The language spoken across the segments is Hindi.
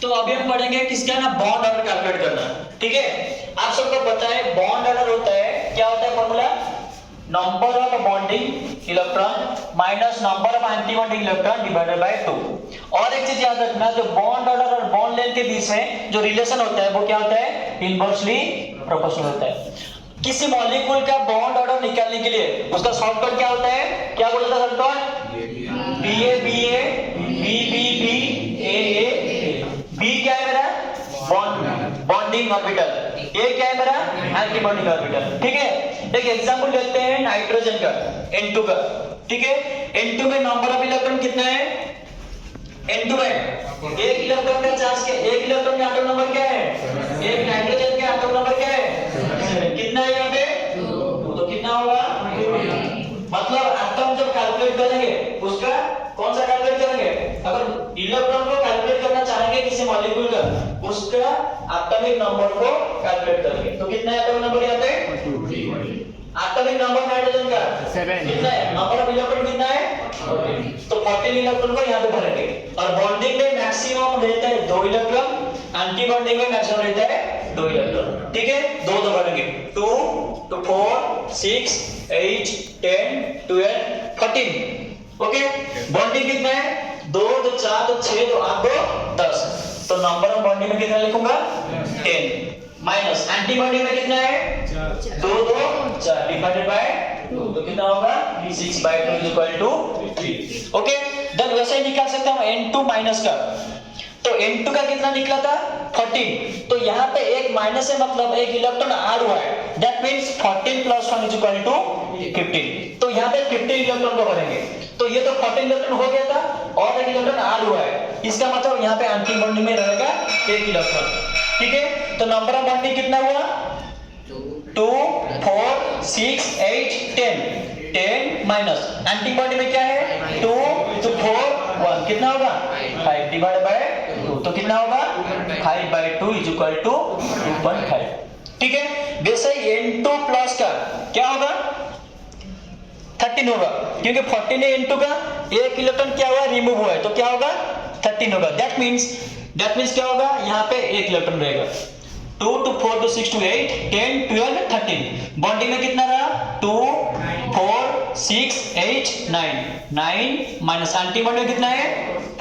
तो अभी हम पढ़ेंगे किसका ना बॉन्ड ऑर्डर कैलकुलेट करना, ठीक है। आप सबको पता है बॉन्ड ऑर्डर होता है, क्या होता है formula, number of bonding electron minus number of anti bonding electron divided by 2। और एक चीज याद रखना, जो बॉन्ड ऑर्डर और बॉन्ड लेंथ के बीच में जो रिलेशन होता है वो क्या होता है, इनवर्सली प्रोपोर्शनल होता है। किसी मॉलिक्यूल का बॉन्ड ऑर्डर निकालने के लिए उसका शॉर्टकट क्या होता है, क्या बोलता है shortcut, B A B A B B B A A. B क्या है मेरा, बॉन्डिंग ऑर्बिटल, ए क्या है मेरा, एंटी बॉन्डिंग ऑर्बिटल, ठीक है। एक एग्जांपल लेते हैं नाइट्रोजन का, N2 का, ठीक है। N2 में नंबर ऑफ इलेक्ट्रॉन कितना है, N2 में एक इलेक्ट्रॉन का चार्ज के, एक इलेक्ट्रॉन का एटॉमिक नंबर क्या है, एक नाइट्रोजन का एटॉमिक नंबर क्या है, कितना है यहाँ पे 2, तो कितना होगा, मतलब एटॉम जब कैलकुलेट करेंगे उसका कौन सा कैलकुलेट करेंगे, अगर इलेक्ट्रॉन को कैलकुलेट करना चाहेंगे किसी मॉलिक्यूल का, उसका एटॉमिक नंबर को कैलकुलेट करेंगे, तो कितना है एटॉमिक नंबर यहाँ पे, एटॉमिक नंबर नाइट्रोजन का 7 कितना है, नंबर ऑफ इलेक्ट्रॉन कितना है 14, तो 14 इलेक्ट्रॉन को यहाँ पे भरेंगे। और बॉन्डिंग में मैक्सिमम रहता है 2 इलेक्ट्रॉन, एंटी बॉन्डिंग में मैक्सिमम रहता है 2 इलेक्ट्रॉन, ठीक है। 2 भरेंगे, 2 to 4 6 8 10 12 14, ओके। बॉन्डिंग कितना है, 2 तो 4 तो 6 तो 8 तो 10, तो नंबर ऑफ बॉन्डिंग में कितना लिखूंगा 10, माइनस एंटी बॉन्डिंग में कितना है 2 2 4 डिवाइडेड बाय 2, तो कितना होगा 6/2 is equal to 3, okay. Then वैसे ही निकाल सकता हूं N2 माइनस का, तो N2 का कितना निकला था 14, तो यहाँ पे एक माइनस है, मतलब एक इलेक्ट्रॉन ऐड हुआ है, that means 14 + 1 is equal to 15, तो यहाँ पे 15 इलेक्ट्रॉन को भरेंगे, तो ये तो 14 इलेक्ट्रॉन हो गया था और एक इलेक्ट्रॉन ऐड हुआ है, इसका मतलब यहाँ पे एंटी बॉन्डिंग में रहेगा एक इलेक्ट्रॉन, ठीक है। तो नंबर ऑफ बॉन्डिंग कितना हुआ 2 4 6 8 10 माइनस एंटी बॉन्डिंग में क्या है 2 to 4 1, कितना होगा 5 डिवाइडेड बाय 2, तो कितना होगा 5/2 इज इक्वल टू 2.5, ठीक है। वैसे ही N2 प्लस का क्या होगा 13 होगा, क्योंकि 14 है N2 का, एक इलेक्ट्रॉन क्या हुआ रिमूव हुआ है, तो क्या होगा 13 होगा। दैट मींस क्या होगा, यहाँ पे एक इलेक्ट्रॉन रहेगा, 2 to 4 to 6 to 8 10 12 13, बॉन्डिंग में कितना रहा 2 4 6 8 9 माइनस एंटी बॉन्डिंग कितना है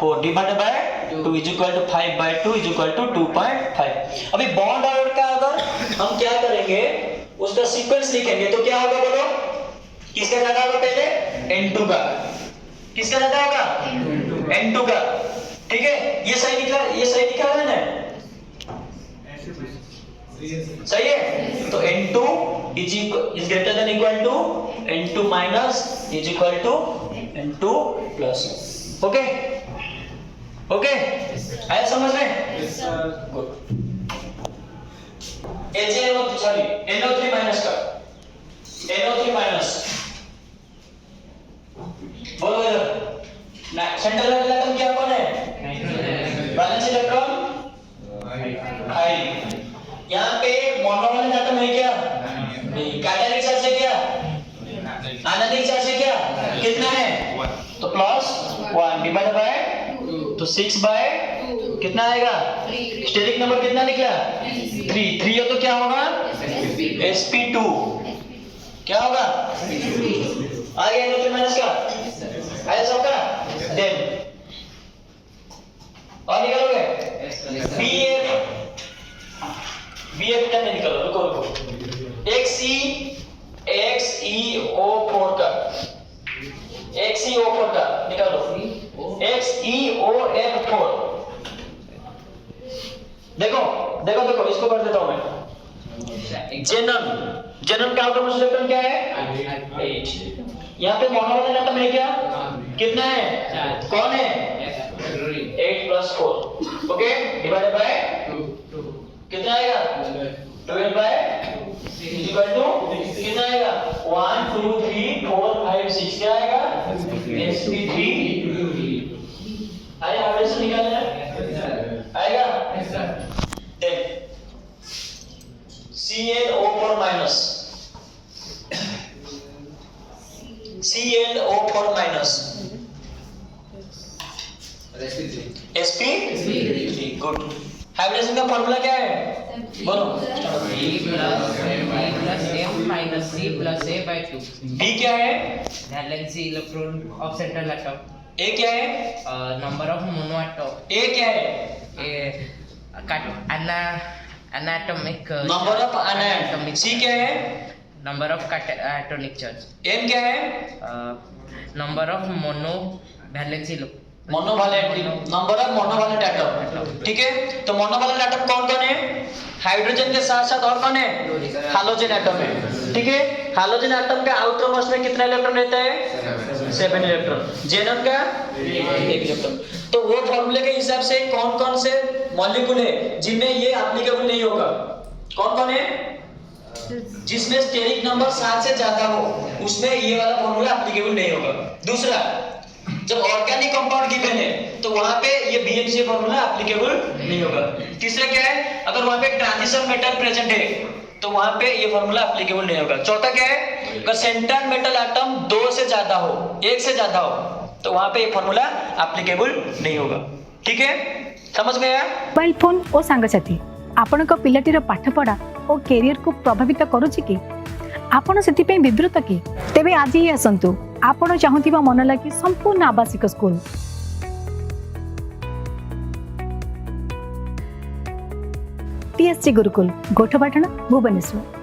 4 divided by 2 is equal to 5/2 is equal to 2.5। अभी बॉन्ड ऑर्डर का अगर हम क्या करेंगे, उसका सीक्वेंस लिखेंगे, तो क्या होगा बोलो, किसका ज्यादा होगा पहले N2 का, किसका ज्यादा होगा N2 का, ठीक है। ये सही निकला है ना, सही है। तो N2 is greater than equal to N2 minus is equal to N2 plus, okay okay, आया समझ में, गुड। NO3 माइनस का, NO3 माइनस बोलो इधर, सेंट्रल इलेक्ट्रॉन क्या कौन है, बैलेंस इलेक्ट्रॉन हाई, यहाँ पे मोनोवैलेंट एटम है क्या, नहीं, कैटायनिक चार्ज है क्या, आयनिक चार्ज है क्या, कितना है, तो +1 डिवाइडेड बाय, तो 6/, कितना आएगा, स्टेरिक नंबर कितना निकला 3 हो, तो क्या होगा sp2, क्या होगा आगे NO3 माइनस का आया सबका, देन और निकालोगे BF क्या नहीं निकालो, रुको XeO4 का निकालो, XeOF4, देखो इसको कर देता हूं मैं, जेनन का आउटरमोस्ट इलेक्ट्रॉन क्या है 8, यहाँ पे मोनोवैलेंट एटम है क्या, कितना है, कौन है 8 + 4, ओके, डिवाइडेड बाय 2, कितना आएगा 12/2 इक्वल टू कितना आएगा 1 2 3 4 5 6, क्या आएगा sp3, आया ऑर्डर से निकालना है, आएगा then CnO4 minus, CnO4 minus sp3, good. Hybridisation का फॉर्मूला क्या है बोलो? B plus F minus C plus A by 2. B क्या है? Valency electron of central atom. ए क्या है? Number of monoatom. ए क्या है? Anatomic. Number of ion. C क्या है? Number of cationic charge. N क्या है? Number of valency monovalent, number of monovalent atom. ठीक है, तो मोनोवैलेंट एटम कौन कौन है? हाइड्रोजन के साथ साथ और कौन है? हाइड्रोजन एटम है। ठीक है, हाइड्रोजन एटम का आउटर मोस्ट में कितना इलेक्ट्रॉन रहता है? 7 इलेक्ट्रॉन। जेनन का 1 इलेक्ट्रॉन। तो वो फॉर्मूले के हिसाब से कौन कौन से मॉलिक्यूल है जिनमें ये एप्लीकेबल नहीं होगा? कौन कौन है? जिसमें स्टेरिक नंबर 7 से ज्यादा हो उसमें ये वाला फॉर्मूला एप्लीकेबल नहीं होगा। दूसरा, जब ऑर्गेनिक कंपाउंड गिवन है तो वहां पे ये बीएमसी फॉर्मूला एप्लीकेबल नहीं होगा। तीसरा क्या है? अगर वहां पे ट्रांजिशन मेटल प्रेजेंट है तो वहां पे ये फॉर्मूला एप्लीकेबल नहीं होगा। चौथा क्या है? अगर सेंट्रल मेटल एटम 2 से ज्यादा हो, 1 से ज्यादा हो तो वहां पे ये फॉर्मूला एप्लीकेबल नहीं होगा। ठीक है, समझ गया? मोबाइल फोन और सांगसाथी आपणक पिलाटीर पाठपढ़ा और कैरियर को प्रभावित करुछि कि आपण सेतिपई विब्रत कि? तेबे आज ही आसंतु आपण चाहुथिबा मन लागी संपूर्ण आवासिक स्कूल। टीएससी गुरुकुल गोठपाटण भुवनेश्वर।